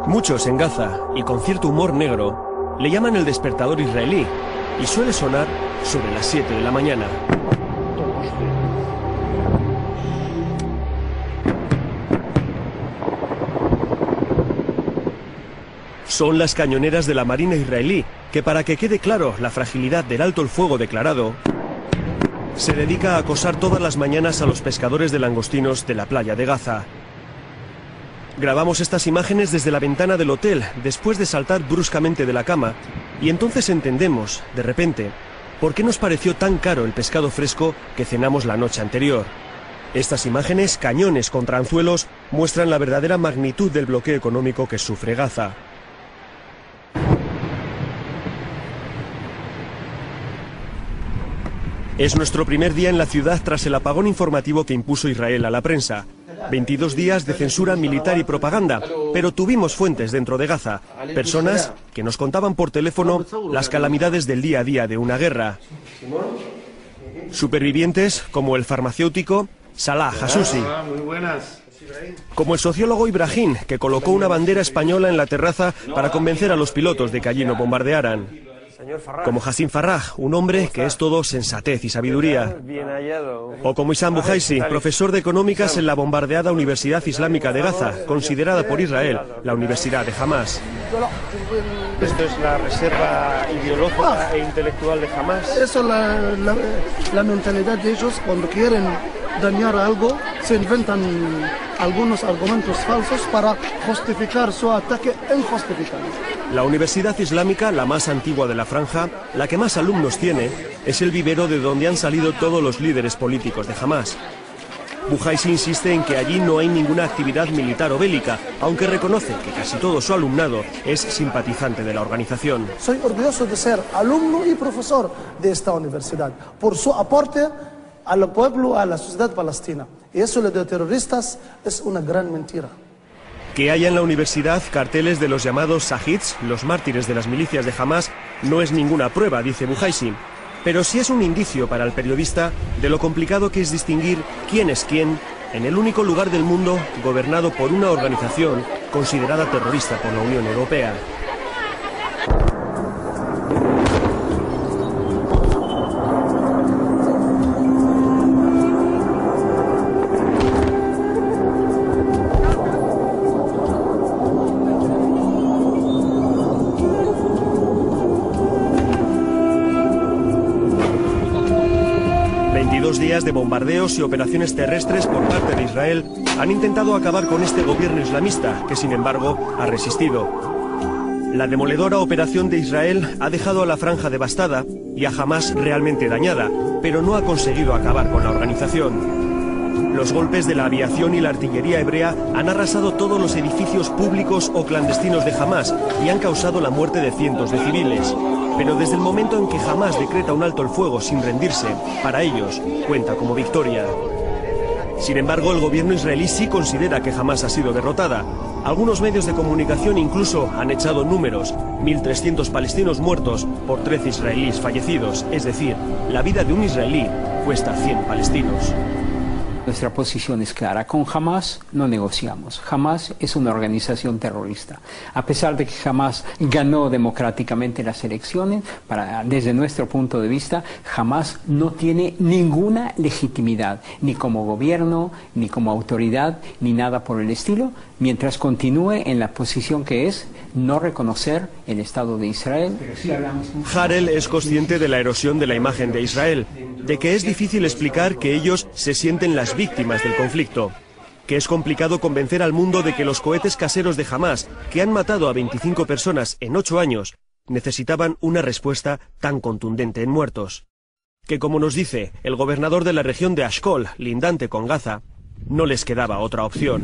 Muchos en Gaza, y con cierto humor negro, le llaman el despertador israelí, y suele sonar sobre las 7 de la mañana. Son las cañoneras de la Marina israelí, que para que quede claro la fragilidad del alto el fuego declarado, se dedica a acosar todas las mañanas a los pescadores de langostinos de la playa de Gaza. Grabamos estas imágenes desde la ventana del hotel, después de saltar bruscamente de la cama, y entonces entendemos, de repente, por qué nos pareció tan caro el pescado fresco que cenamos la noche anterior. Estas imágenes, cañones contra anzuelos, muestran la verdadera magnitud del bloqueo económico que sufre Gaza. Es nuestro primer día en la ciudad tras el apagón informativo que impuso Israel a la prensa. 22 días de censura militar y propaganda, pero tuvimos fuentes dentro de Gaza, personas que nos contaban por teléfono las calamidades del día a día de una guerra. Supervivientes como el farmacéutico Salah Hassusi, como el sociólogo Ibrahim, que colocó una bandera española en la terraza para convencer a los pilotos de que allí no bombardearan. Como Hassim Farrah, un hombre que es todo sensatez y sabiduría. O como Issam Buhaisi, profesor de económicas en la bombardeada Universidad Islámica de Gaza, considerada por Israel la Universidad de Hamás. Esto es la reserva ideológica e intelectual de Hamás. Eso es la mentalidad de ellos. Cuando quieren dañar algo, se inventan algunos argumentos falsos para justificar su ataque injustificable. La Universidad Islámica, la más antigua de la franja, la que más alumnos tiene, es el vivero de donde han salido todos los líderes políticos de Hamás. Buhaisi insiste en que allí no hay ninguna actividad militar o bélica, aunque reconoce que casi todo su alumnado es simpatizante de la organización. Soy orgulloso de ser alumno y profesor de esta universidad, por su aporte al pueblo, a la sociedad palestina. Y eso de terroristas es una gran mentira. Que haya en la universidad carteles de los llamados Shahids, los mártires de las milicias de Hamás, no es ninguna prueba, dice Buhaisi, pero sí es un indicio para el periodista de lo complicado que es distinguir quién es quién en el único lugar del mundo gobernado por una organización considerada terrorista por la Unión Europea. Días de bombardeos y operaciones terrestres por parte de Israel han intentado acabar con este gobierno islamista, que sin embargo ha resistido. La demoledora operación de Israel ha dejado a la franja devastada y a Hamás realmente dañada, pero no ha conseguido acabar con la organización. Los golpes de la aviación y la artillería hebrea han arrasado todos los edificios públicos o clandestinos de Hamás y han causado la muerte de cientos de civiles. Pero desde el momento en que Hamás decreta un alto el fuego sin rendirse, para ellos cuenta como victoria. Sin embargo, el gobierno israelí sí considera que Hamás ha sido derrotada. Algunos medios de comunicación incluso han echado números: 1.300 palestinos muertos por 13 israelíes fallecidos. Es decir, la vida de un israelí cuesta 100 palestinos. Nuestra posición es clara. Con Hamás no negociamos. Hamás es una organización terrorista. A pesar de que Hamás ganó democráticamente las elecciones, desde nuestro punto de vista, Hamás no tiene ninguna legitimidad, ni como gobierno, ni como autoridad, ni nada por el estilo, mientras continúe en la posición que es no reconocer el Estado de Israel. Harel es consciente de la erosión de la imagen de Israel, de que es difícil explicar que ellos se sienten las víctimas del conflicto, que es complicado convencer al mundo de que los cohetes caseros de Hamás, que han matado a 25 personas en 8 años, necesitaban una respuesta tan contundente en muertos. Que, como nos dice el gobernador de la región de Ashkol, lindante con Gaza, no les quedaba otra opción.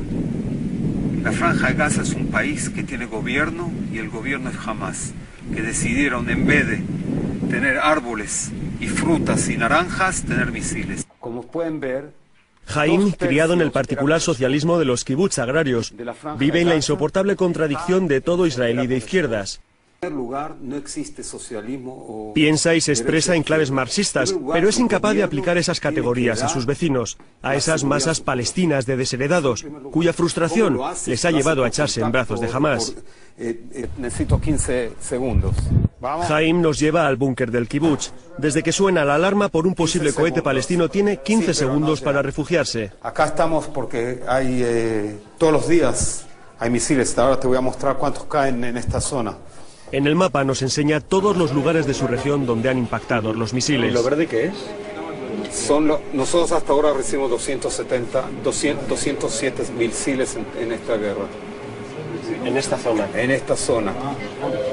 La Franja de Gaza es un país que tiene gobierno y el gobierno es Hamás, que decidieron en vez de tener árboles y frutas y naranjas, tener misiles. Como pueden ver, Haim, criado en el particular socialismo de los kibutz agrarios, vive en la insoportable contradicción de todo israelí de izquierdas. No existe socialismo. Piensa y se expresa en claves marxistas, pero es incapaz de aplicar esas categorías a sus vecinos, a esas masas palestinas de desheredados, cuya frustración les ha llevado a echarse en brazos de Hamás. Necesito 15 segundos. Haim nos lleva al búnker del kibutz. Desde que suena la alarma por un posible cohete palestino, tiene 15 segundos para refugiarse. Acá estamos porque hay todos los días hay misiles. Ahora te voy a mostrar cuántos caen en esta zona. En el mapa nos enseña todos los lugares de su región donde han impactado los misiles. ¿Y lo verde qué es? Nosotros hasta ahora recibimos 207 misiles en esta guerra. En esta zona. En esta zona.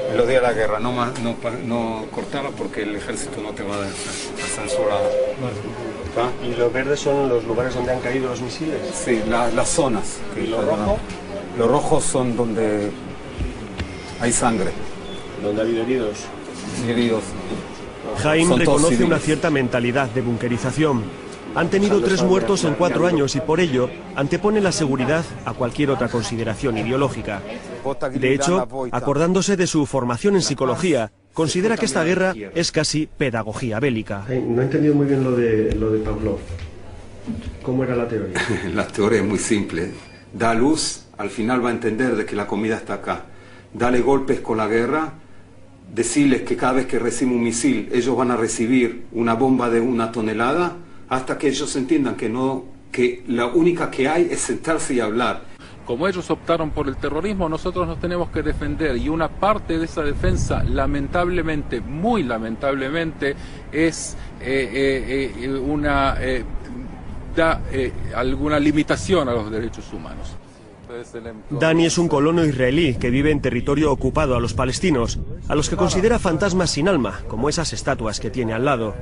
En los días de la guerra. No cortarla porque el ejército no te va a censurar. ¿Ah? ¿Y los verdes son los lugares donde han caído los misiles? Sí, las zonas. ¿Y lo rojo? Los rojos son donde hay sangre. ¿Dónde ha habido heridos? Haim reconoce una cierta mentalidad de bunkerización. Han tenido 3 muertos en 4 años y por ello antepone la seguridad a cualquier otra consideración ideológica. De hecho, acordándose de su formación en psicología, considera que esta guerra es casi pedagogía bélica. No he entendido muy bien lo de Pavlov. ¿Cómo era la teoría? La teoría es muy simple. Da luz, al final va a entender de que la comida está acá. Dale golpes con la guerra. Decirles que cada vez que reciben un misil, ellos van a recibir una bomba de 1 tonelada, hasta que ellos entiendan que la única que hay es sentarse y hablar. Como ellos optaron por el terrorismo, nosotros nos tenemos que defender, y una parte de esa defensa, lamentablemente, muy lamentablemente, es alguna limitación a los derechos humanos. Dani es un colono israelí que vive en territorio ocupado a los palestinos, a los que considera fantasmas sin alma, como esas estatuas que tiene al lado.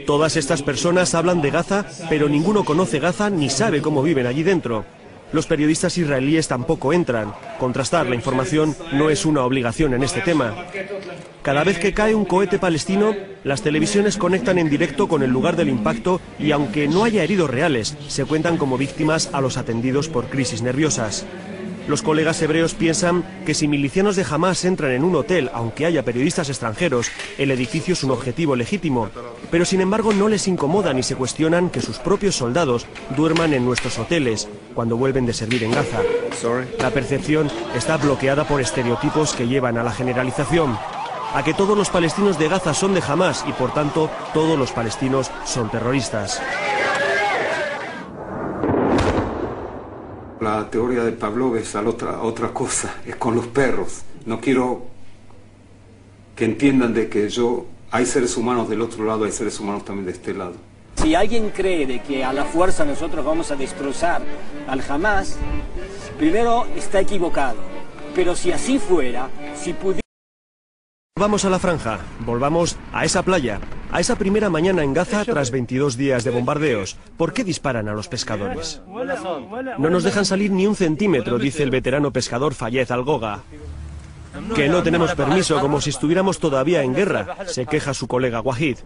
Todas estas personas hablan de Gaza, pero ninguno conoce Gaza ni sabe cómo viven allí dentro. Los periodistas israelíes tampoco entran. Contrastar la información no es una obligación en este tema. Cada vez que cae un cohete palestino, las televisiones conectan en directo con el lugar del impacto y aunque no haya heridos reales, se cuentan como víctimas a los atendidos por crisis nerviosas. Los colegas hebreos piensan que si milicianos de Hamás entran en un hotel, aunque haya periodistas extranjeros, el edificio es un objetivo legítimo. Pero sin embargo no les incomoda ni se cuestionan que sus propios soldados duerman en nuestros hoteles cuando vuelven de servir en Gaza. La percepción está bloqueada por estereotipos que llevan a la generalización, a que todos los palestinos de Gaza son de Hamás y por tanto todos los palestinos son terroristas. La teoría de Pavlov es otra cosa, es con los perros. No quiero que entiendan de que hay seres humanos del otro lado, hay seres humanos también de este lado. Si alguien cree de que a la fuerza nosotros vamos a destrozar al Hamás, primero está equivocado. Pero si así fuera, si pudiera... Vamos a la franja, volvamos a esa playa, a esa primera mañana en Gaza tras 22 días de bombardeos. ¿Por qué disparan a los pescadores? No nos dejan salir ni un centímetro, dice el veterano pescador Fayez Al-Goga. Que no tenemos permiso, como si estuviéramos todavía en guerra, se queja su colega Wahid.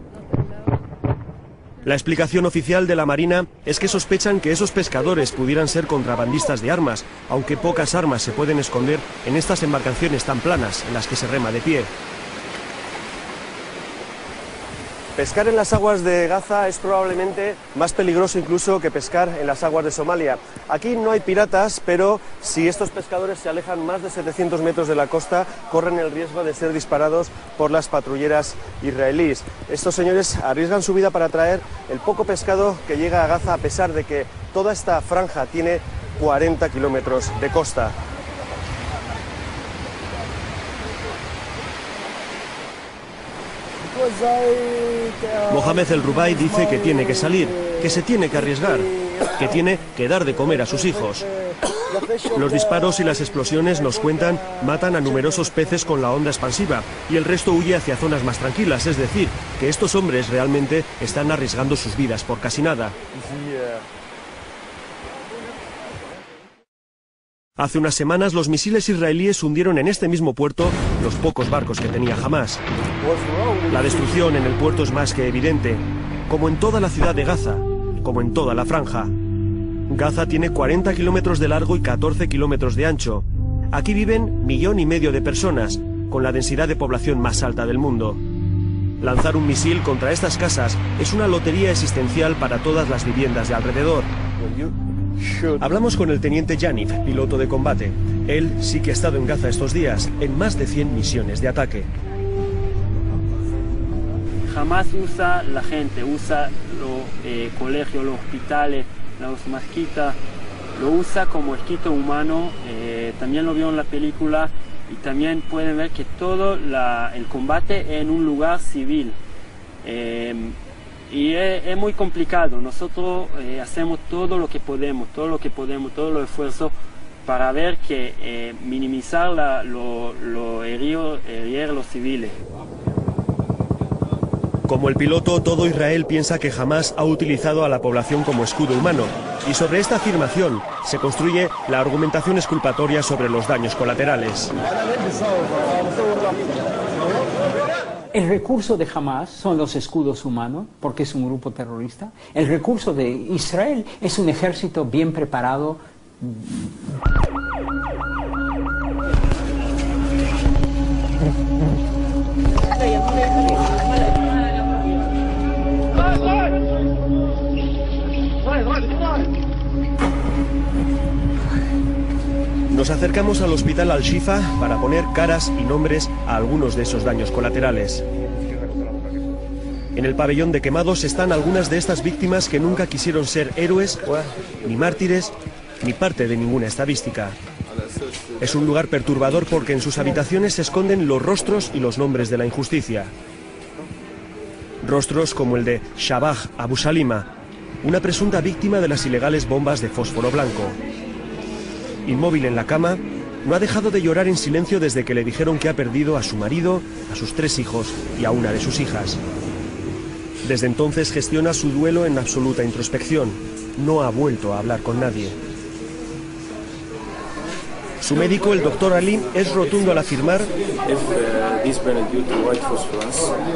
La explicación oficial de la Marina es que sospechan que esos pescadores pudieran ser contrabandistas de armas, aunque pocas armas se pueden esconder en estas embarcaciones tan planas en las que se rema de pie. Pescar en las aguas de Gaza es probablemente más peligroso incluso que pescar en las aguas de Somalia. Aquí no hay piratas, pero si estos pescadores se alejan más de 700 metros de la costa, corren el riesgo de ser disparados por las patrulleras israelíes. Estos señores arriesgan su vida para traer el poco pescado que llega a Gaza, a pesar de que toda esta franja tiene 40 kilómetros de costa. Mohamed El Rubai dice que tiene que salir, que se tiene que arriesgar, que tiene que dar de comer a sus hijos. Los disparos y las explosiones, nos cuentan, matan a numerosos peces con la onda expansiva y el resto huye hacia zonas más tranquilas, es decir, que estos hombres realmente están arriesgando sus vidas por casi nada. Hace unas semanas los misiles israelíes hundieron en este mismo puerto los pocos barcos que tenía Hamás. La destrucción en el puerto es más que evidente, como en toda la ciudad de Gaza, como en toda la franja. Gaza tiene 40 kilómetros de largo y 14 kilómetros de ancho. Aquí viven 1,5 millones de personas, con la densidad de población más alta del mundo. Lanzar un misil contra estas casas es una lotería existencial para todas las viviendas de alrededor. Hablamos con el teniente Yaniv, piloto de combate. Él sí que ha estado en Gaza estos días, en más de 100 misiones de ataque. Jamás usa la gente, usa los colegios, los hospitales, las mezquitas, lo usa como esquito humano. También lo vio en la película y también pueden ver que todo el combate en un lugar civil. Y es muy complicado. Nosotros hacemos todo lo que podemos, todo los esfuerzos para ver que minimizar herir los civiles. Como el piloto, todo Israel piensa que Hamás ha utilizado a la población como escudo humano, y sobre esta afirmación se construye la argumentación exculpatoria sobre los daños colaterales. El recurso de Hamás son los escudos humanos, porque es un grupo terrorista. El recurso de Israel es un ejército bien preparado. Nos acercamos al hospital Al-Shifa para poner caras y nombres a algunos de esos daños colaterales. En el pabellón de quemados están algunas de estas víctimas que nunca quisieron ser héroes, ni mártires, ni parte de ninguna estadística. Es un lugar perturbador porque en sus habitaciones se esconden los rostros y los nombres de la injusticia. Rostros como el de Shabah Abu Shalima, una presunta víctima de las ilegales bombas de fósforo blanco. Inmóvil en la cama, no ha dejado de llorar en silencio desde que le dijeron que ha perdido a su marido, a sus 3 hijos y a una de sus hijas. Desde entonces gestiona su duelo en absoluta introspección. No ha vuelto a hablar con nadie. Su médico, el doctor Ali, es rotundo al afirmar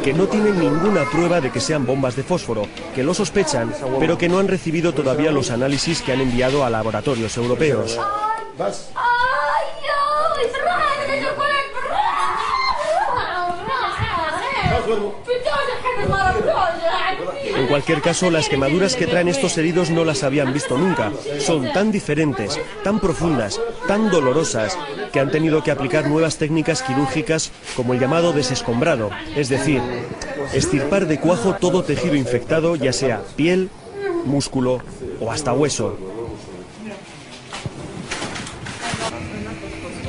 que no tienen ninguna prueba de que sean bombas de fósforo, que lo sospechan, pero que no han recibido todavía los análisis que han enviado a laboratorios europeos. En cualquier caso, las quemaduras que traen estos heridos no las habían visto nunca. Son tan diferentes, tan profundas, tan dolorosas, que han tenido que aplicar nuevas técnicas quirúrgicas como el llamado desescombrado, es decir, extirpar de cuajo todo tejido infectado, ya sea piel, músculo o hasta hueso.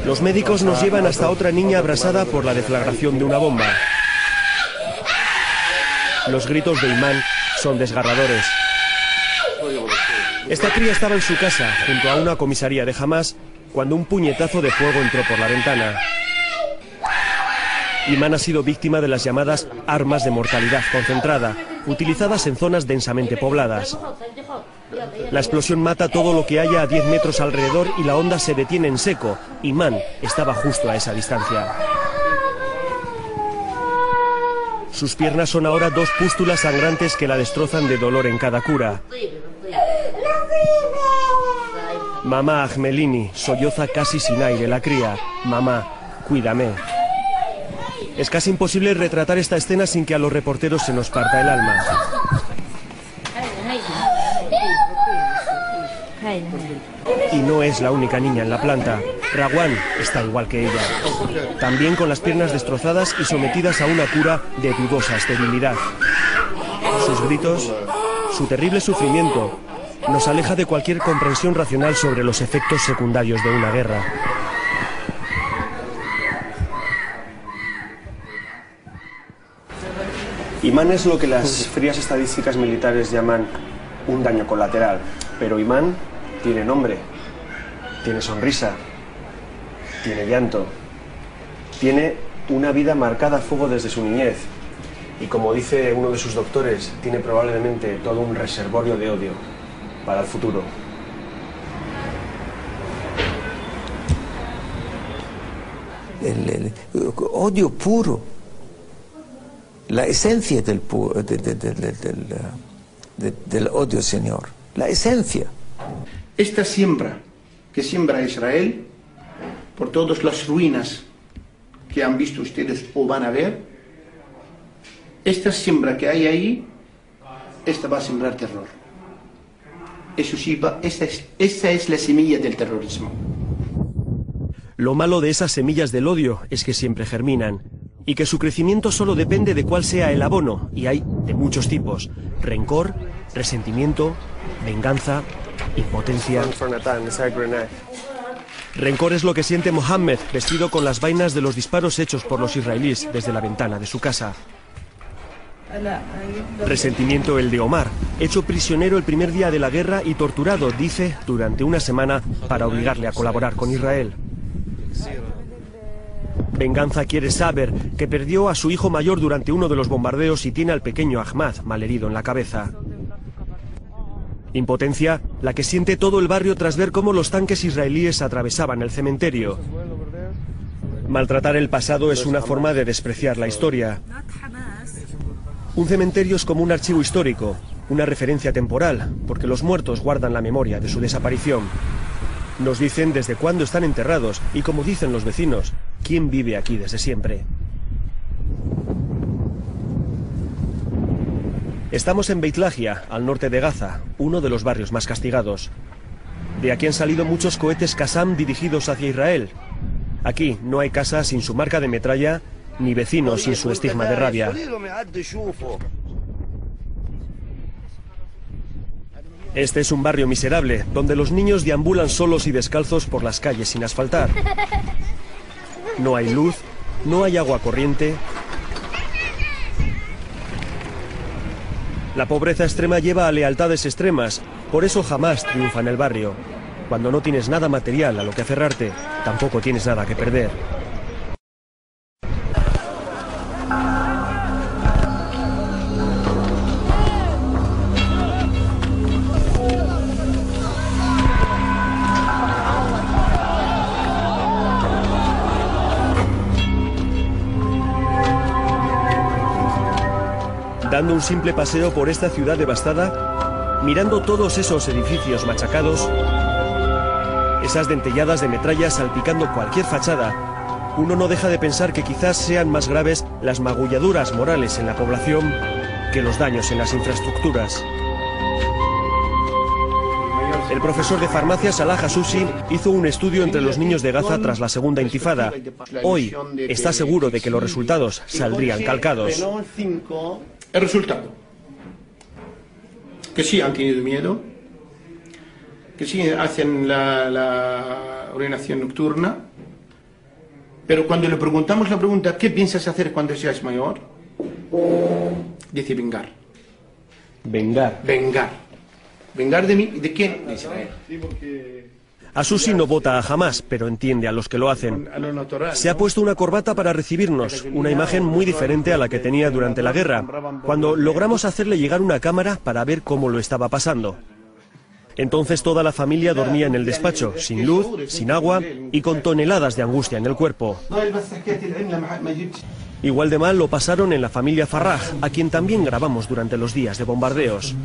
Los médicos nos llevan hasta otra niña abrasada por la deflagración de una bomba. Los gritos de Imán son desgarradores. Esta cría estaba en su casa, junto a una comisaría de Hamás, cuando un puñetazo de fuego entró por la ventana. Imán ha sido víctima de las llamadas armas de mortalidad concentrada, utilizadas en zonas densamente pobladas. La explosión mata todo lo que haya a 10 metros alrededor y la onda se detiene en seco. Imán estaba justo a esa distancia. Sus piernas son ahora 2 pústulas sangrantes que la destrozan de dolor en cada cura. Mamá Ahmelini solloza casi sin aire la cría. Mamá, cuídame. Es casi imposible retratar esta escena sin que a los reporteros se nos parta el alma. Y no es la única niña en la planta. Rawan está igual que ella. También con las piernas destrozadas y sometidas a una cura de dudosa esterilidad. Sus gritos, su terrible sufrimiento, nos aleja de cualquier comprensión racional sobre los efectos secundarios de una guerra. Imán es lo que las frías estadísticas militares llaman un daño colateral, pero Imán tiene nombre, tiene sonrisa, tiene llanto, tiene una vida marcada a fuego desde su niñez y, como dice uno de sus doctores, tiene probablemente todo un reservorio de odio para el futuro. El odio puro, la esencia del odio, Señor, la esencia. Esta siembra que siembra Israel por todas las ruinas que han visto ustedes o van a ver, esta siembra que hay ahí, esta va a sembrar terror. Eso sí, esa es la semilla del terrorismo. Lo malo de esas semillas del odio es que siempre germinan, y que su crecimiento solo depende de cuál sea el abono, y hay de muchos tipos: rencor, resentimiento, venganza, impotencia. Rencor es lo que siente Mohammed, vestido con las vainas de los disparos hechos por los israelíes desde la ventana de su casa. Resentimiento el de Omar, hecho prisionero el primer día de la guerra y torturado, dice, durante una semana para obligarle a colaborar con Israel. Venganza quiere Saber, que perdió a su hijo mayor durante uno de los bombardeos y tiene al pequeño Ahmad malherido en la cabeza. Impotencia, la que siente todo el barrio tras ver cómo los tanques israelíes atravesaban el cementerio. Maltratar el pasado es una forma de despreciar la historia. Un cementerio es como un archivo histórico, una referencia temporal, porque los muertos guardan la memoria de su desaparición. Nos dicen desde cuándo están enterrados y, como dicen los vecinos, quién vive aquí desde siempre. Estamos en Beit Lahia, al norte de Gaza, uno de los barrios más castigados. De aquí han salido muchos cohetes Qassam dirigidos hacia Israel. Aquí no hay casa sin su marca de metralla, ni vecinos sin su estigma de rabia. Este es un barrio miserable, donde los niños deambulan solos y descalzos por las calles sin asfaltar. No hay luz, no hay agua corriente. La pobreza extrema lleva a lealtades extremas, por eso jamás triunfa en el barrio. Cuando no tienes nada material a lo que aferrarte, tampoco tienes nada que perder. Dando un simple paseo por esta ciudad devastada, mirando todos esos edificios machacados, esas dentelladas de metralla salpicando cualquier fachada, uno no deja de pensar que quizás sean más graves las magulladuras morales en la población que los daños en las infraestructuras. El profesor de farmacia Salah Hassusi hizo un estudio entre los niños de Gaza tras la segunda intifada. Hoy está seguro de que los resultados saldrían calcados. El resultado, que sí han tenido miedo, que sí hacen la orinación nocturna, pero cuando le preguntamos la pregunta, ¿qué piensas hacer cuando seas mayor? Dice vengar. Vengar. Vengar. ¿Vengar de mí? ¿De quién? De Israel. Hassusi no vota a Hamas, pero entiende a los que lo hacen. Se ha puesto una corbata para recibirnos, una imagen muy diferente a la que tenía durante la guerra, cuando logramos hacerle llegar una cámara para ver cómo lo estaba pasando. Entonces toda la familia dormía en el despacho, sin luz, sin agua y con toneladas de angustia en el cuerpo. Igual de mal lo pasaron en la familia Farraj, a quien también grabamos durante los días de bombardeos.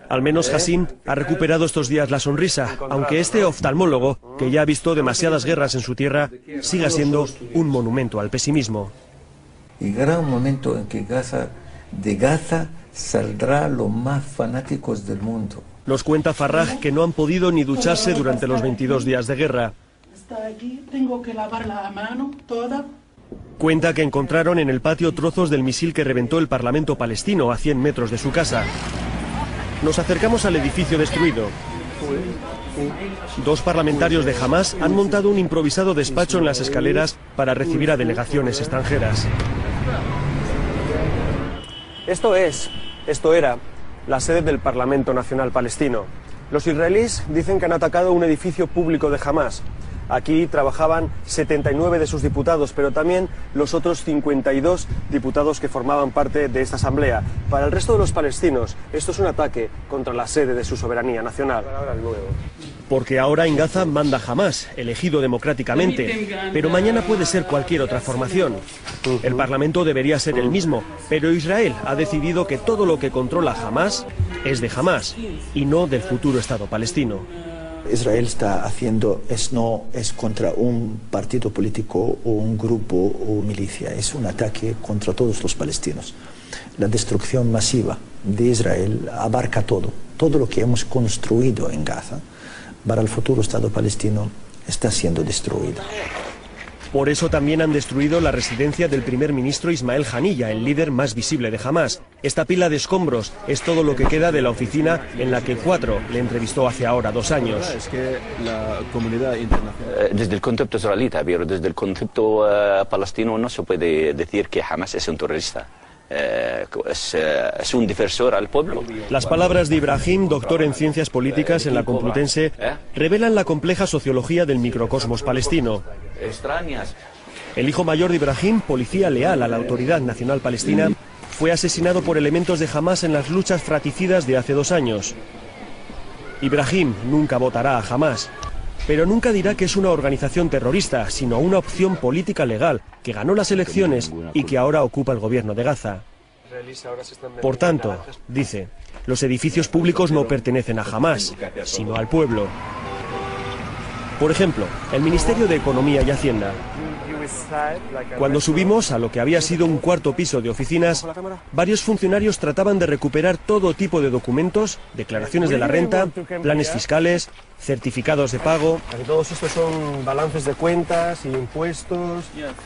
Al menos Hassim ha recuperado estos días la sonrisa, aunque este oftalmólogo, que ya ha visto demasiadas guerras en su tierra, siga siendo un monumento al pesimismo. Llegará un momento en que de Gaza saldrá los más fanáticos del mundo. Nos cuenta Farraj que no han podido ni ducharse durante los 22 días de guerra. Hasta aquí tengo que lavar la mano toda. Cuenta que encontraron en el patio trozos del misil que reventó el Parlamento palestino a 100 metros de su casa. Nos acercamos al edificio destruido. Dos parlamentarios de Hamas han montado un improvisado despacho en las escaleras para recibir a delegaciones extranjeras. Esto era la sede del Parlamento Nacional Palestino. Los israelíes dicen que han atacado un edificio público de Hamas. Aquí trabajaban 79 de sus diputados, pero también los otros 52 diputados que formaban parte de esta asamblea. Para el resto de los palestinos, esto es un ataque contra la sede de su soberanía nacional. Porque ahora en Gaza manda Hamas, elegido democráticamente, pero mañana puede ser cualquier otra formación. El Parlamento debería ser el mismo, pero Israel ha decidido que todo lo que controla Hamas es de Hamas y no del futuro Estado palestino. Israel está haciendo no es contra un partido político o un grupo o milicia, es un ataque contra todos los palestinos. La destrucción masiva de Israel abarca todo lo que hemos construido en Gaza para el futuro Estado palestino está siendo destruido. Por eso también han destruido la residencia del primer ministro Ismael Haniyeh, el líder más visible de Hamás. Esta pila de escombros es todo lo que queda de la oficina en la que el Cuatro le entrevistó hace ahora 2 años. Es que la comunidad internacional... Desde el concepto israelita, pero desde el concepto palestino no se puede decir que Hamás es un terrorista. Es un defensor al pueblo. Las palabras de Ibrahim, doctor en ciencias políticas en la Complutense, revelan la compleja sociología del microcosmos palestino. Extrañas. El hijo mayor de Ibrahim, policía leal a la Autoridad Nacional Palestina, fue asesinado por elementos de Hamás en las luchas fratricidas de hace 2 años. Ibrahim nunca votará a Hamás, pero nunca dirá que es una organización terrorista, sino una opción política legal que ganó las elecciones y que ahora ocupa el gobierno de Gaza. Por tanto, dice, los edificios públicos no pertenecen a Hamás, sino al pueblo. Por ejemplo, el Ministerio de Economía y Hacienda. Cuando subimos a lo que había sido un 4º piso de oficinas, varios funcionarios trataban de recuperar todo tipo de documentos, declaraciones de la renta, planes fiscales, certificados de pago. Todos estos son balances de cuentas y impuestos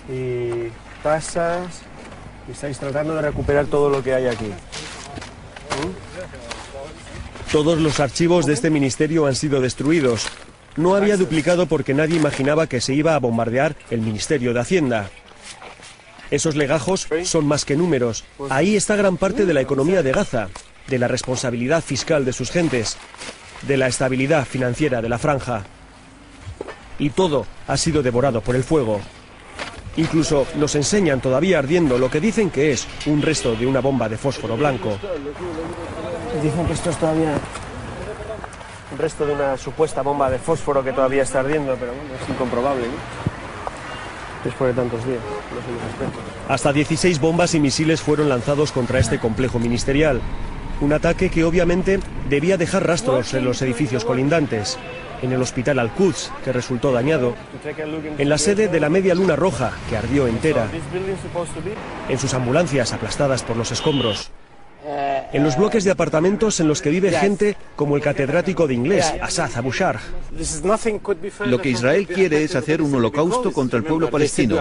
y tasas. Y estáis tratando de recuperar todo lo que hay aquí. Todos los archivos de este ministerio han sido destruidos. No había duplicado porque nadie imaginaba que se iba a bombardear el Ministerio de Hacienda. Esos legajos son más que números. Ahí está gran parte de la economía de Gaza, de la responsabilidad fiscal de sus gentes, de la estabilidad financiera de la franja. Y todo ha sido devorado por el fuego. Incluso nos enseñan todavía ardiendo lo que dicen que es un resto de una bomba de fósforo blanco. Dicen que esto es todavía un resto de una supuesta bomba de fósforo que todavía está ardiendo, pero bueno, es incomprobable, ¿no? Después de tantos días, no somos expertos. Hasta 16 bombas y misiles fueron lanzados contra este complejo ministerial. Un ataque que obviamente debía dejar rastros en los edificios colindantes. En el hospital Al-Quds, que resultó dañado. En la sede de la Media Luna Roja, que ardió entera. En sus ambulancias aplastadas por los escombros. En los bloques de apartamentos en los que vive gente como el catedrático de inglés, Asad Abu Sharh. Lo que Israel quiere es hacer un holocausto contra el pueblo palestino.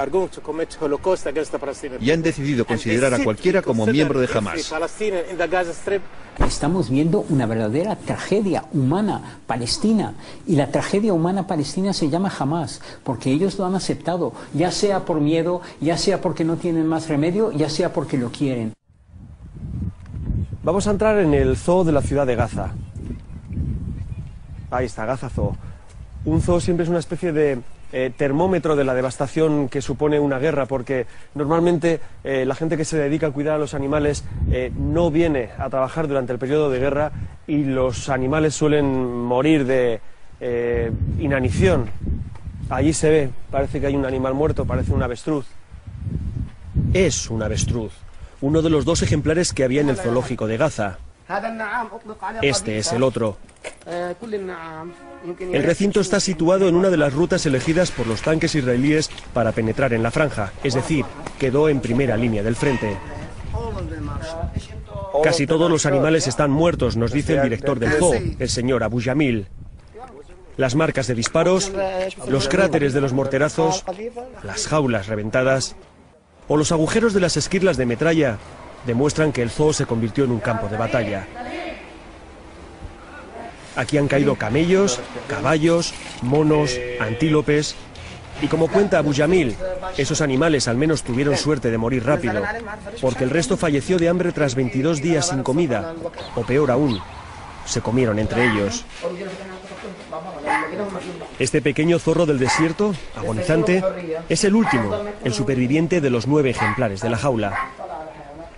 Y han decidido considerar a cualquiera como miembro de Hamás. Estamos viendo una verdadera tragedia humana palestina, y la tragedia humana palestina se llama Hamás, porque ellos lo han aceptado, ya sea por miedo, ya sea porque no tienen más remedio, ya sea porque lo quieren. Vamos a entrar en el zoo de la ciudad de Gaza. Ahí está, Gaza Zoo. Un zoo siempre es una especie de termómetro de la devastación que supone una guerra, porque normalmente la gente que se dedica a cuidar a los animales no viene a trabajar durante el periodo de guerra y los animales suelen morir de inanición. Allí se ve, parece que hay un animal muerto, parece un avestruz. Es un avestruz. Uno de los 2 ejemplares que había en el zoológico de Gaza. Este es el otro. El recinto está situado en una de las rutas elegidas por los tanques israelíes para penetrar en la franja, es decir, quedó en primera línea del frente. Casi todos los animales están muertos, nos dice el director del zoo, el señor Abu Yamil. Las marcas de disparos, los cráteres de los morterazos, las jaulas reventadas o los agujeros de las esquirlas de metralla demuestran que el zoo se convirtió en un campo de batalla. Aquí han caído camellos, caballos, monos, antílopes. Y como cuenta Abu Yamil, esos animales al menos tuvieron suerte de morir rápido, porque el resto falleció de hambre tras 22 días sin comida, o peor aún, se comieron entre ellos. Este pequeño zorro del desierto, agonizante, es el último, el superviviente de los 9 ejemplares de la jaula.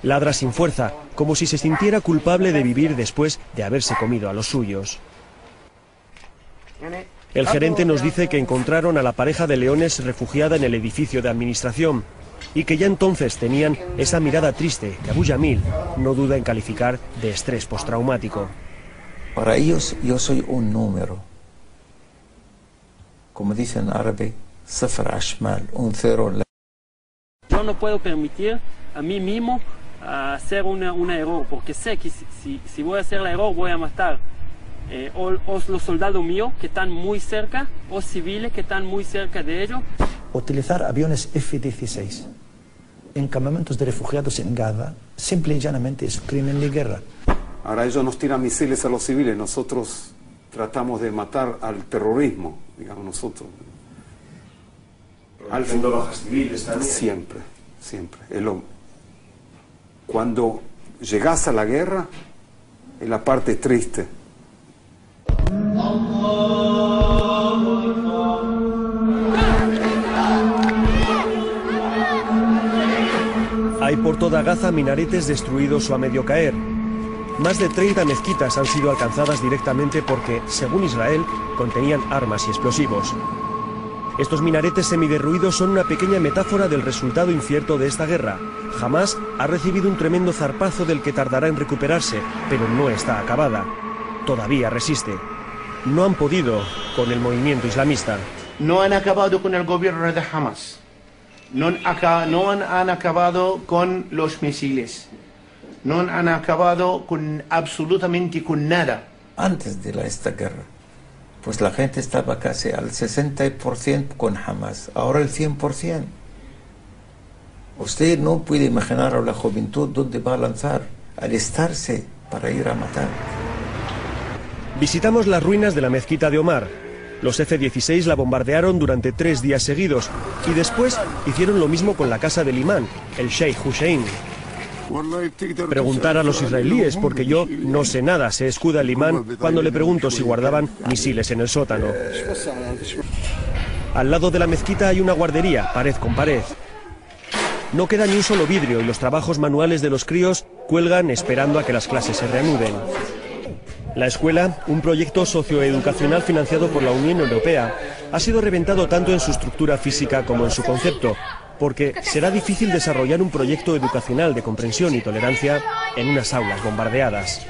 Ladra sin fuerza, como si se sintiera culpable de vivir después de haberse comido a los suyos. El gerente nos dice que encontraron a la pareja de leones refugiada en el edificio de administración y que ya entonces tenían esa mirada triste que Abu Yamil no duda en calificar de estrés postraumático. Para ellos yo soy un número. como dicen en árabe, safar ashmal, un cero en la... Yo no puedo permitir a mí mismo hacer un error, porque sé que si voy a hacer el error voy a matar o los soldados míos que están muy cerca, o civiles que están muy cerca de ellos. Utilizar aviones F-16 en campamentos de refugiados en Gaza, simple y llanamente es un crimen de guerra. Ahora ellos nos tiran misiles a los civiles, nosotros tratamos de matar al terrorismo, digamos nosotros. Haciendo bajas civiles también. Siempre, siempre. Cuando llegas a la guerra, es la parte triste. Hay por toda Gaza minaretes destruidos o a medio caer. Más de 30 mezquitas han sido alcanzadas directamente porque, según Israel, contenían armas y explosivos. Estos minaretes semiderruidos son una pequeña metáfora del resultado incierto de esta guerra. Hamás ha recibido un tremendo zarpazo del que tardará en recuperarse, pero no está acabada. Todavía resiste. No han podido con el movimiento islamista. No han acabado con el gobierno de Hamás. No han acabado con los misiles. No han acabado con absolutamente con nada. Antes de esta guerra, pues la gente estaba casi al 60% con Hamás, ahora el 100%. Usted no puede imaginar a la juventud dónde va a lanzar, alistarse para ir a matar. Visitamos las ruinas de la mezquita de Omar. Los F-16 la bombardearon durante 3 días seguidos y después hicieron lo mismo con la casa del imán, el Sheikh Hussein. Preguntar a los israelíes, porque yo no sé nada, se escuda el imán cuando le pregunto si guardaban misiles en el sótano. Al lado de la mezquita hay una guardería, pared con pared. No queda ni un solo vidrio y los trabajos manuales de los críos cuelgan esperando a que las clases se reanuden. La escuela, un proyecto socioeducacional financiado por la Unión Europea, ha sido reventado tanto en su estructura física como en su concepto, porque será difícil desarrollar un proyecto educacional de comprensión y tolerancia en unas aulas bombardeadas.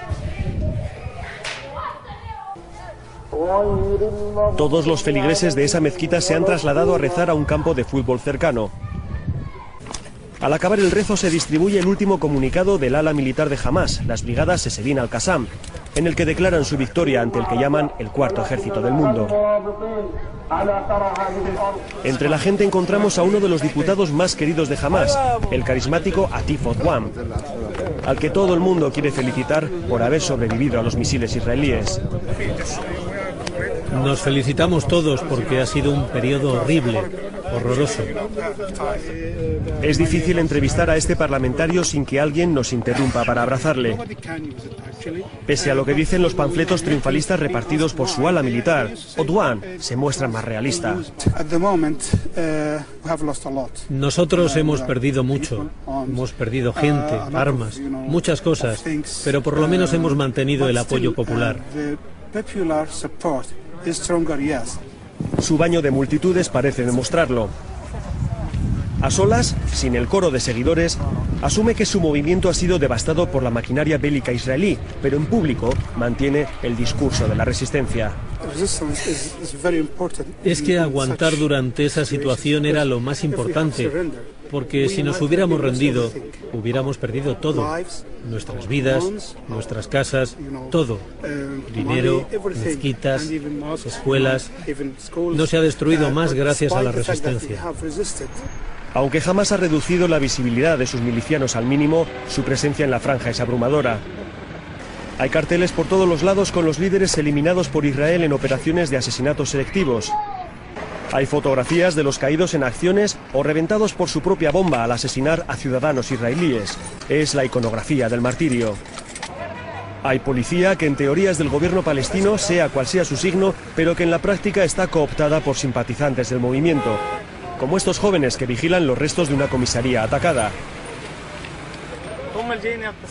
Todos los feligreses de esa mezquita se han trasladado a rezar a un campo de fútbol cercano. Al acabar el rezo se distribuye el último comunicado del ala militar de Hamás, las brigadas Sesedin al-Qassam, en el que declaran su victoria ante el que llaman el cuarto ejército del mundo. Entre la gente encontramos a uno de los diputados más queridos de Hamás, el carismático Atif Odwan, al que todo el mundo quiere felicitar por haber sobrevivido a los misiles israelíes. Nos felicitamos todos porque ha sido un periodo horrible, horroroso. Es difícil entrevistar a este parlamentario sin que alguien nos interrumpa para abrazarle. Pese a lo que dicen los panfletos triunfalistas repartidos por su ala militar, Odwan se muestra más realista. Nosotros hemos perdido mucho. Hemos perdido gente, armas, muchas cosas, pero por lo menos hemos mantenido el apoyo popular. Su baño de multitudes parece demostrarlo. A solas, sin el coro de seguidores, asume que su movimiento ha sido devastado por la maquinaria bélica israelí, pero en público mantiene el discurso de la resistencia. Es que aguantar durante esa situación era lo más importante, porque si nos hubiéramos rendido, hubiéramos perdido todo. Nuestras vidas, nuestras casas, todo. Dinero, mezquitas, escuelas. No se ha destruido más gracias a la resistencia. Aunque jamás ha reducido la visibilidad de sus milicianos al mínimo, su presencia en la franja es abrumadora. Hay carteles por todos los lados con los líderes eliminados por Israel en operaciones de asesinatos selectivos. Hay fotografías de los caídos en acciones o reventados por su propia bomba al asesinar a ciudadanos israelíes. Es la iconografía del martirio. Hay policía que en teoría es del gobierno palestino, sea cual sea su signo, pero que en la práctica está cooptada por simpatizantes del movimiento, como estos jóvenes que vigilan los restos de una comisaría atacada.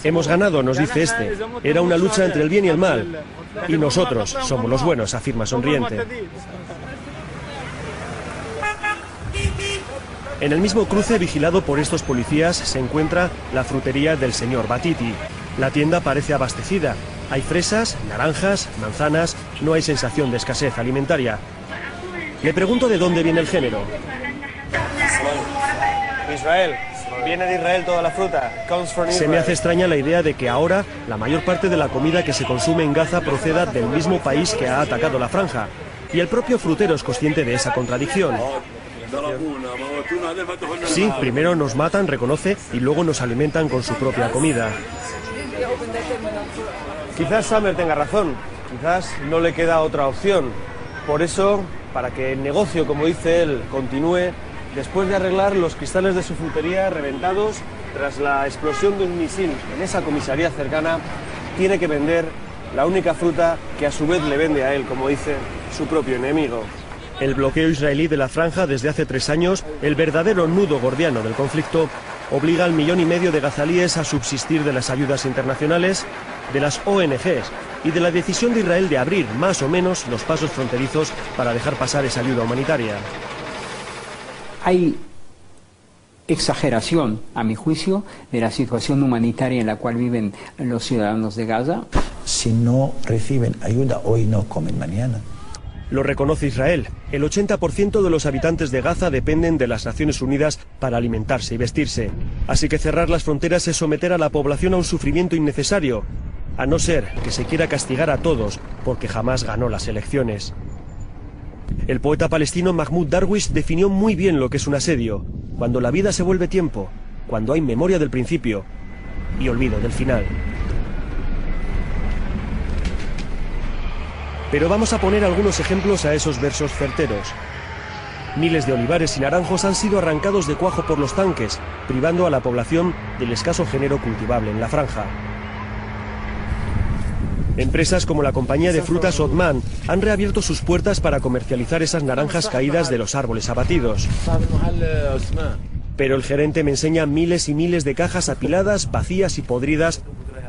Hemos ganado, nos dice este. Era una lucha entre el bien y el mal. Y nosotros somos los buenos, afirma sonriente. En el mismo cruce vigilado por estos policías se encuentra la frutería del señor Batiti. La tienda parece abastecida. Hay fresas, naranjas, manzanas, no hay sensación de escasez alimentaria. Le pregunto de dónde viene el género. Israel. Viene de Israel toda la fruta. Se me hace extraña la idea de que ahora la mayor parte de la comida que se consume en Gaza proceda del mismo país que ha atacado la franja. Y el propio frutero es consciente de esa contradicción. Sí, primero nos matan, reconoce, y luego nos alimentan con su propia comida. Quizás Samer tenga razón. Quizás no le queda otra opción. Por eso, para que el negocio, como dice él, continúe, después de arreglar los cristales de su frutería reventados tras la explosión de un misil en esa comisaría cercana, tiene que vender la única fruta que a su vez le vende a él, como dice su propio enemigo. El bloqueo israelí de la franja desde hace 3 años, el verdadero nudo gordiano del conflicto, obliga al 1,5 millones de gazalíes a subsistir de las ayudas internacionales, de las ONGs y de la decisión de Israel de abrir más o menos los pasos fronterizos para dejar pasar esa ayuda humanitaria. Hay exageración, a mi juicio, de la situación humanitaria en la cual viven los ciudadanos de Gaza. Si no reciben ayuda hoy, no comen mañana. Lo reconoce Israel. El 80% de los habitantes de Gaza dependen de las Naciones Unidas para alimentarse y vestirse. Así que cerrar las fronteras es someter a la población a un sufrimiento innecesario, a no ser que se quiera castigar a todos porque jamás ganó las elecciones. El poeta palestino Mahmoud Darwish definió muy bien lo que es un asedio, cuando la vida se vuelve tiempo, cuando hay memoria del principio y olvido del final. Pero vamos a poner algunos ejemplos a esos versos certeros. Miles de olivares y naranjos han sido arrancados de cuajo por los tanques, privando a la población del escaso género cultivable en la franja. Empresas como la compañía de frutas Otman han reabierto sus puertas para comercializar esas naranjas caídas de los árboles abatidos. Pero el gerente me enseña miles y miles de cajas apiladas, vacías y podridas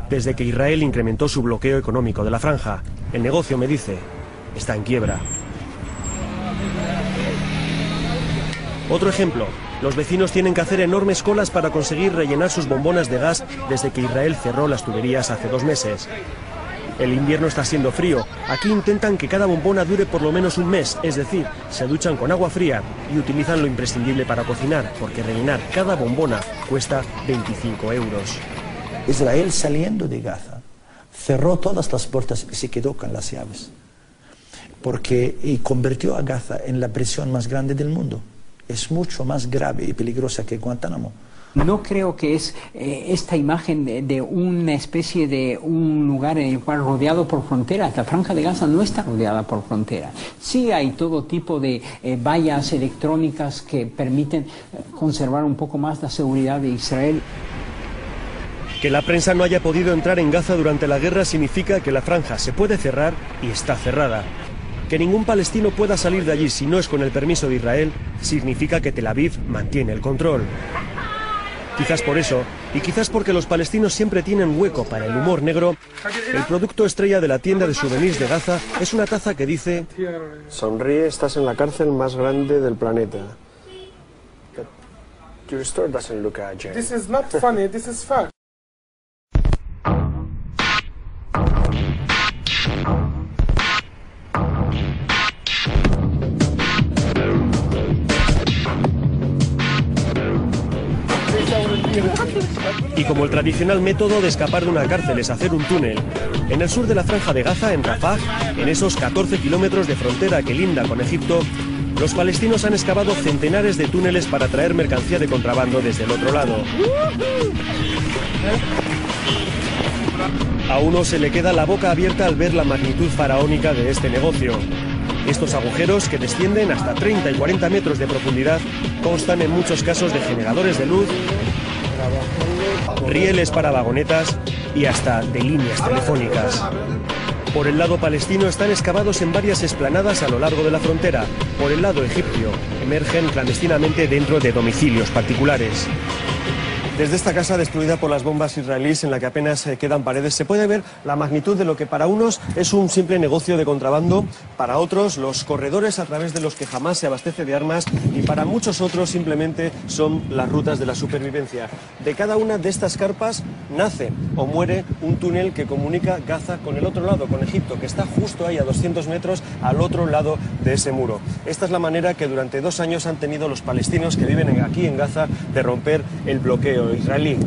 desde que Israel incrementó su bloqueo económico de la franja. El negocio, me dice, está en quiebra. Otro ejemplo, los vecinos tienen que hacer enormes colas para conseguir rellenar sus bombonas de gas desde que Israel cerró las tuberías hace 2 meses. El invierno está siendo frío. Aquí intentan que cada bombona dure por lo menos 1 mes, es decir, se duchan con agua fría y utilizan lo imprescindible para cocinar, porque rellenar cada bombona cuesta 25 euros. Israel, saliendo de Gaza, cerró todas las puertas y se quedó con las llaves, y convirtió a Gaza en la prisión más grande del mundo. Es mucho más grave y peligrosa que Guantánamo. No creo que es esta imagen de una especie de un lugar en el cual rodeado por fronteras. La franja de Gaza no está rodeada por fronteras. Sí hay todo tipo de vallas electrónicas que permiten conservar un poco más la seguridad de Israel. Que la prensa no haya podido entrar en Gaza durante la guerra significa que la franja se puede cerrar y está cerrada. Que ningún palestino pueda salir de allí si no es con el permiso de Israel significa que Tel Aviv mantiene el control. Quizás por eso, y quizás porque los palestinos siempre tienen hueco para el humor negro, el producto estrella de la tienda de souvenirs de Gaza es una taza que dice: sonríe, estás en la cárcel más grande del planeta. Your store doesn't look at you. This is not funny, this is fact. Y como el tradicional método de escapar de una cárcel es hacer un túnel, en el sur de la franja de Gaza, en Rafah, en esos 14 kilómetros de frontera que linda con Egipto, los palestinos han excavado centenares de túneles para traer mercancía de contrabando desde el otro lado. A uno se le queda la boca abierta al ver la magnitud faraónica de este negocio. Estos agujeros, que descienden hasta 30 y 40 metros de profundidad, constan en muchos casos de generadores de luz, rieles para vagonetas y hasta de líneas telefónicas. Por el lado palestino están excavados en varias explanadas a lo largo de la frontera. Por el lado egipcio, emergen clandestinamente dentro de domicilios particulares. Desde esta casa destruida por las bombas israelíes, en la que apenas quedan paredes, se puede ver la magnitud de lo que para unos es un simple negocio de contrabando, para otros los corredores a través de los que Hamás se abastece de armas, y para muchos otros simplemente son las rutas de la supervivencia. De cada una de estas carpas nace o muere un túnel que comunica Gaza con el otro lado, con Egipto, que está justo ahí a 200 metros al otro lado de ese muro. Esta es la manera que durante 2 años han tenido los palestinos que viven aquí en Gaza de romper el bloqueo israelí.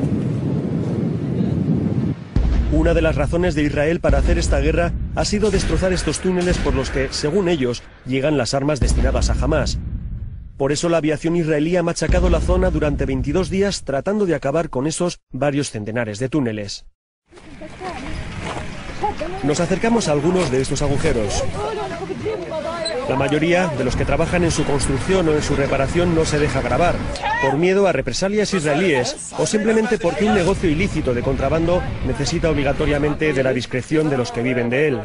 Una de las razones de Israel para hacer esta guerra ha sido destrozar estos túneles por los que, según ellos, llegan las armas destinadas a Hamás. Por eso la aviación israelí ha machacado la zona durante 22 días tratando de acabar con esos varios centenares de túneles. Nos acercamos a algunos de estos agujeros. La mayoría de los que trabajan en su construcción o en su reparación no se deja grabar, por miedo a represalias israelíes o simplemente porque un negocio ilícito de contrabando necesita obligatoriamente de la discreción de los que viven de él.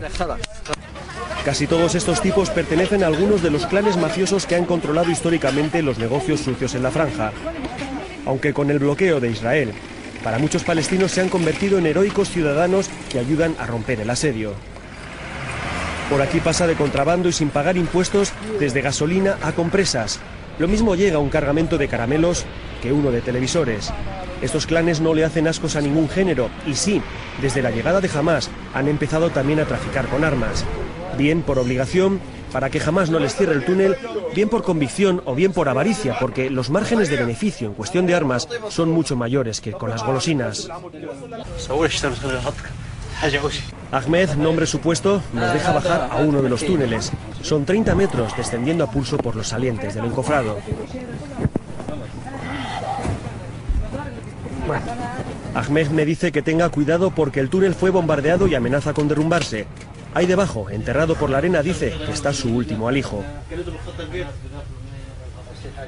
Casi todos estos tipos pertenecen a algunos de los clanes mafiosos que han controlado históricamente los negocios sucios en la franja. Aunque con el bloqueo de Israel, para muchos palestinos se han convertido en heroicos ciudadanos que ayudan a romper el asedio. Por aquí pasa de contrabando y sin pagar impuestos desde gasolina a compresas. Lo mismo llega un cargamento de caramelos que uno de televisores. Estos clanes no le hacen ascos a ningún género y sí, desde la llegada de Hamás han empezado también a traficar con armas. Bien por obligación, para que Hamás no les cierre el túnel, bien por convicción o bien por avaricia, porque los márgenes de beneficio en cuestión de armas son mucho mayores que con las golosinas. Ahmed, nombre supuesto, nos deja bajar a uno de los túneles. Son 30 metros descendiendo a pulso por los salientes del encofrado. Ahmed me dice que tenga cuidado porque el túnel fue bombardeado y amenaza con derrumbarse. Ahí debajo, enterrado por la arena, dice que está su último alijo.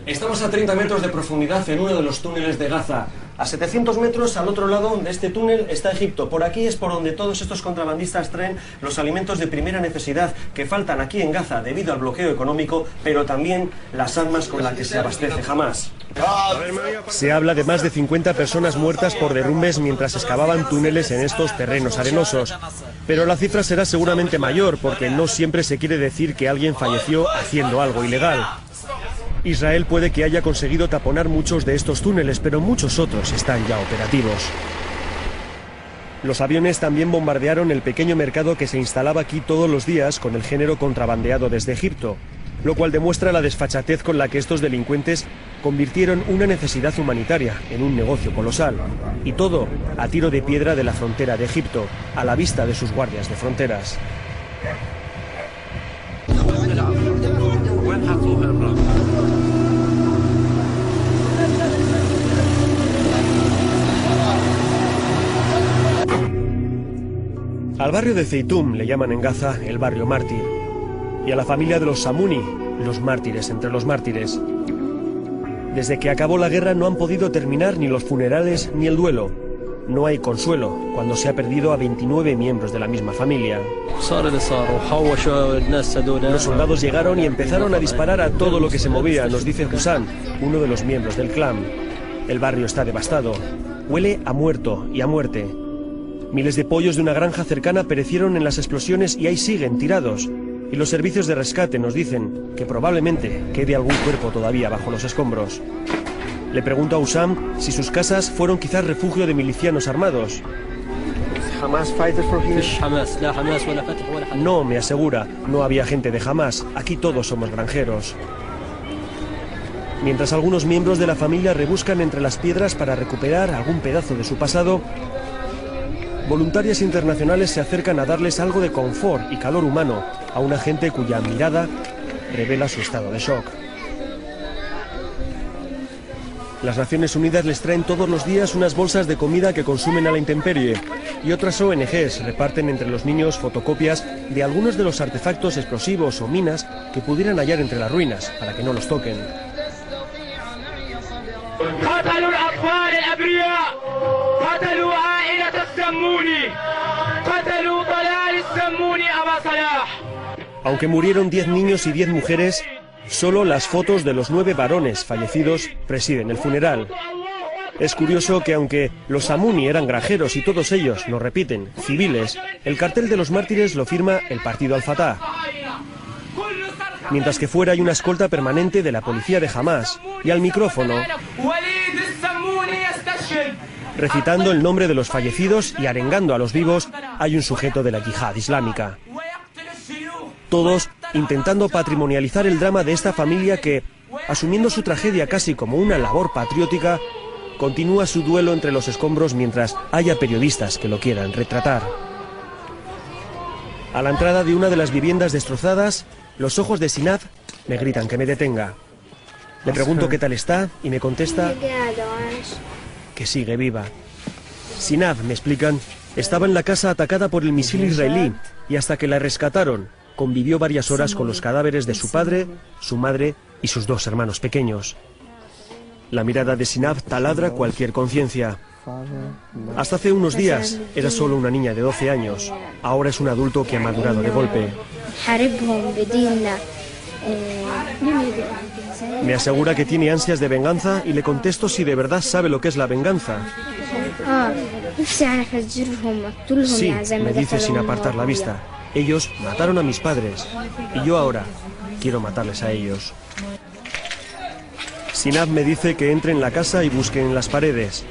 Estamos a 30 metros de profundidad en uno de los túneles de Gaza. A 700 metros al otro lado de este túnel está Egipto. Por aquí es por donde todos estos contrabandistas traen los alimentos de primera necesidad que faltan aquí en Gaza debido al bloqueo económico, pero también las armas con las que se abastece Hamás. Se habla de más de 50 personas muertas por derrumbes mientras excavaban túneles en estos terrenos arenosos. Pero la cifra será seguramente mayor porque no siempre se quiere decir que alguien falleció haciendo algo ilegal. Israel puede que haya conseguido taponar muchos de estos túneles, pero muchos otros están ya operativos. Los aviones también bombardearon el pequeño mercado que se instalaba aquí todos los días con el género contrabandeado desde Egipto, lo cual demuestra la desfachatez con la que estos delincuentes convirtieron una necesidad humanitaria en un negocio colosal. Y todo a tiro de piedra de la frontera de Egipto, a la vista de sus guardias de fronteras. Al barrio de Zeitum le llaman en Gaza el barrio mártir, y a la familia de los Samuni, los mártires entre los mártires. Desde que acabó la guerra no han podido terminar ni los funerales ni el duelo. No hay consuelo cuando se ha perdido a 29 miembros de la misma familia. Los soldados llegaron y empezaron a disparar a todo lo que se movía, nos dice Hussam, uno de los miembros del clan. El barrio está devastado, huele a muerto y a muerte. Miles de pollos de una granja cercana perecieron en las explosiones y ahí siguen tirados. Y los servicios de rescate nos dicen que probablemente quede algún cuerpo todavía bajo los escombros. Le pregunto a Hussam si sus casas fueron quizás refugio de milicianos armados. No, me asegura, no había gente de Hamás, aquí todos somos granjeros. Mientras algunos miembros de la familia rebuscan entre las piedras para recuperar algún pedazo de su pasado, voluntarias internacionales se acercan a darles algo de confort y calor humano a una gente cuya mirada revela su estado de shock. Las Naciones Unidas les traen todos los días unas bolsas de comida que consumen a la intemperie y otras ONGs reparten entre los niños fotocopias de algunos de los artefactos explosivos o minas que pudieran hallar entre las ruinas para que no los toquen. Aunque murieron 10 niños y 10 mujeres, solo las fotos de los 9 varones fallecidos presiden el funeral. Es curioso que aunque los Samuni eran granjeros y todos ellos, nos repiten, civiles, el cartel de los mártires lo firma el partido Al-Fatah. Mientras que fuera hay una escolta permanente de la policía de Hamas y al micrófono, recitando el nombre de los fallecidos y arengando a los vivos, hay un sujeto de la yihad islámica. Todos intentando patrimonializar el drama de esta familia que, asumiendo su tragedia casi como una labor patriótica, continúa su duelo entre los escombros mientras haya periodistas que lo quieran retratar. A la entrada de una de las viviendas destrozadas, los ojos de Sinab me gritan que me detenga. Le pregunto qué tal está y me contesta que sigue viva. Sinab, me explican, estaba en la casa atacada por el misil israelí y hasta que la rescataron, convivió varias horas con los cadáveres de su padre, su madre y sus 2 hermanos pequeños. La mirada de Sinab taladra cualquier conciencia. Hasta hace unos días era solo una niña de 12 años. Ahora es un adulto que ha madurado de golpe. Me asegura que tiene ansias de venganza y le contesto si de verdad sabe lo que es la venganza. Sí, me dice sin apartar la vista. Ellos mataron a mis padres y yo ahora quiero matarles a ellos. Sinab me dice que entre en la casa y busque en las paredes.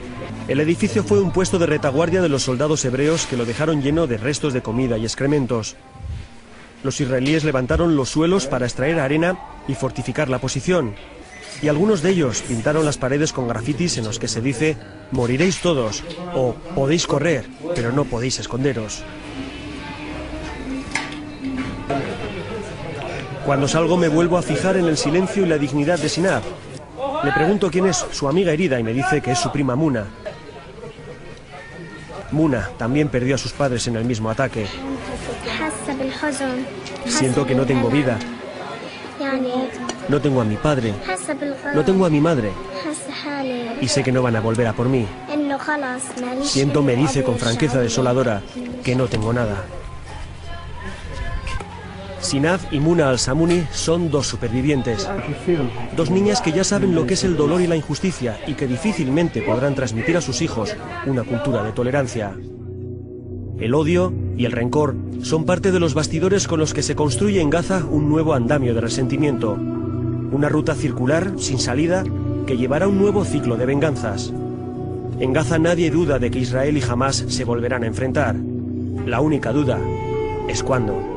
El edificio fue un puesto de retaguardia de los soldados hebreos que lo dejaron lleno de restos de comida y excrementos. Los israelíes levantaron los suelos para extraer arena y fortificar la posición. Y algunos de ellos pintaron las paredes con grafitis en los que se dice «Moriréis todos» o «Podéis correr, pero no podéis esconderos». Cuando salgo me vuelvo a fijar en el silencio y la dignidad de Sinab. Le pregunto quién es su amiga herida y me dice que es su prima Muna. Muna también perdió a sus padres en el mismo ataque. Siento que no tengo vida. No tengo a mi padre. No tengo a mi madre. Y sé que no van a volver a por mí. Siento, me dice con franqueza desoladora, que no tengo nada. Sinab y Muna al-Samuni son 2 supervivientes. 2 niñas que ya saben lo que es el dolor y la injusticia y que difícilmente podrán transmitir a sus hijos una cultura de tolerancia. El odio y el rencor son parte de los bastidores con los que se construye en Gaza un nuevo andamio de resentimiento. Una ruta circular, sin salida, que llevará a un nuevo ciclo de venganzas. En Gaza nadie duda de que Israel y Hamas se volverán a enfrentar. La única duda es cuándo.